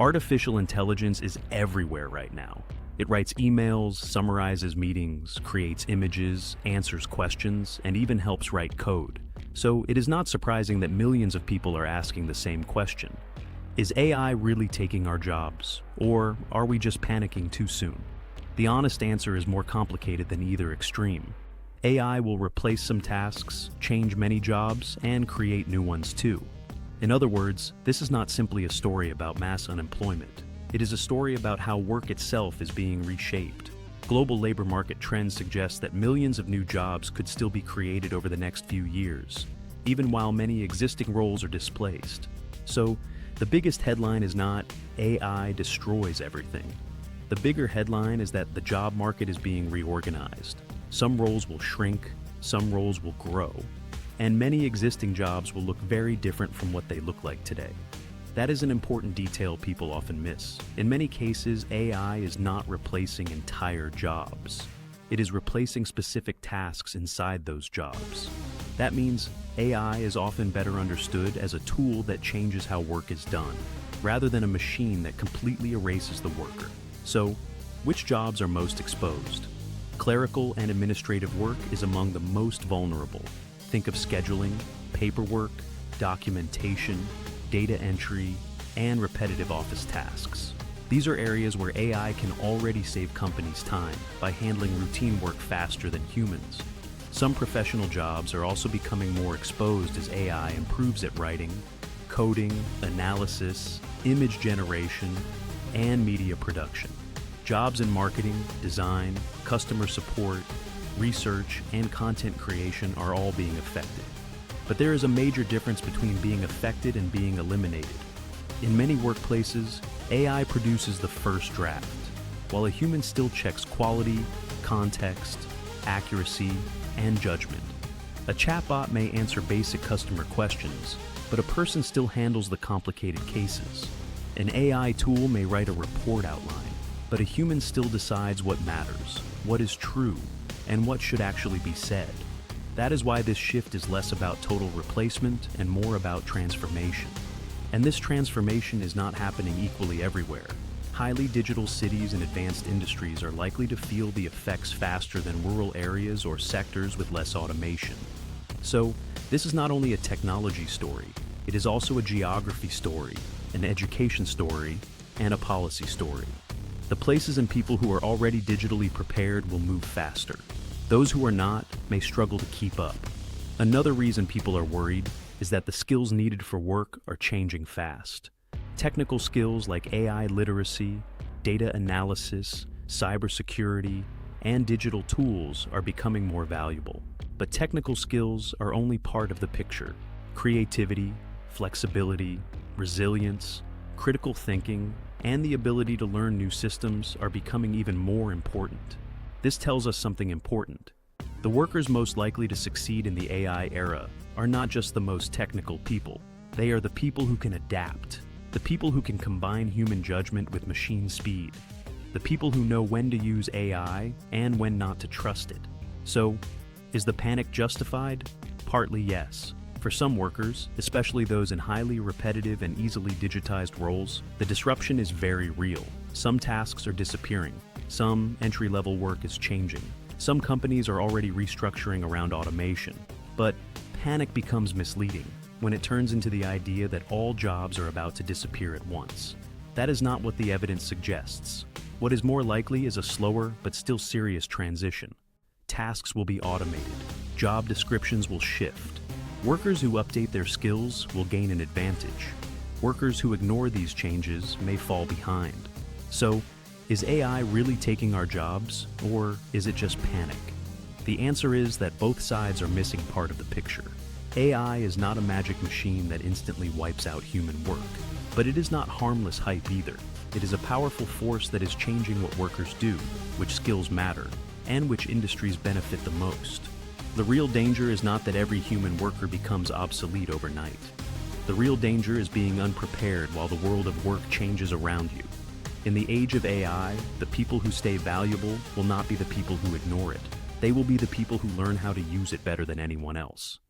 Artificial intelligence is everywhere right now. It writes emails, summarizes meetings, creates images, answers questions, and even helps write code. So it is not surprising that millions of people are asking the same question. Is AI really taking our jobs, or are we just panicking too soon? The honest answer is more complicated than either extreme. AI will replace some tasks, change many jobs, and create new ones too. In other words, this is not simply a story about mass unemployment. It is a story about how work itself is being reshaped. Global labor market trends suggest that millions of new jobs could still be created over the next few years, even while many existing roles are displaced. So, the biggest headline is not AI destroys everything. The bigger headline is that the job market is being reorganized. Some roles will shrink, some roles will grow, and many existing jobs will look very different from what they look like today. That is an important detail people often miss. In many cases, AI is not replacing entire jobs. It is replacing specific tasks inside those jobs. That means AI is often better understood as a tool that changes how work is done, rather than a machine that completely erases the worker. So, which jobs are most exposed? Clerical and administrative work is among the most vulnerable. Think of scheduling, paperwork, documentation, data entry, and repetitive office tasks. These are areas where AI can already save companies time by handling routine work faster than humans. Some professional jobs are also becoming more exposed as AI improves at writing, coding, analysis, image generation, and media production. Jobs in marketing, design, customer support, research, and content creation are all being affected. But there is a major difference between being affected and being eliminated. In many workplaces, AI produces the first draft, while a human still checks quality, context, accuracy, and judgment. A chatbot may answer basic customer questions, but a person still handles the complicated cases. An AI tool may write a report outline, but a human still decides what matters, what is true, and what should actually be said. That is why this shift is less about total replacement and more about transformation. And this transformation is not happening equally everywhere. Highly digital cities and advanced industries are likely to feel the effects faster than rural areas or sectors with less automation. So, this is not only a technology story, it is also a geography story, an education story, and a policy story. The places and people who are already digitally prepared will move faster. Those who are not may struggle to keep up. Another reason people are worried is that the skills needed for work are changing fast. Technical skills like AI literacy, data analysis, cybersecurity, and digital tools are becoming more valuable. But technical skills are only part of the picture. Creativity, flexibility, resilience, critical thinking, and the ability to learn new systems are becoming even more important. This tells us something important. The workers most likely to succeed in the AI era are not just the most technical people. They are the people who can adapt, the people who can combine human judgment with machine speed, the people who know when to use AI and when not to trust it. So, is the panic justified? Partly yes. For some workers, especially those in highly repetitive and easily digitized roles, the disruption is very real. Some tasks are disappearing. Some entry-level work is changing. Some companies are already restructuring around automation. But panic becomes misleading when it turns into the idea that all jobs are about to disappear at once. That is not what the evidence suggests. What is more likely is a slower but still serious transition. Tasks will be automated. Job descriptions will shift. Workers who update their skills will gain an advantage. Workers who ignore these changes may fall behind. So, is AI really taking our jobs, or is it just panic? The answer is that both sides are missing part of the picture. AI is not a magic machine that instantly wipes out human work, but it is not harmless hype either. It is a powerful force that is changing what workers do, which skills matter, and which industries benefit the most. The real danger is not that every human worker becomes obsolete overnight. The real danger is being unprepared while the world of work changes around you. In the age of AI, the people who stay valuable will not be the people who ignore it. They will be the people who learn how to use it better than anyone else.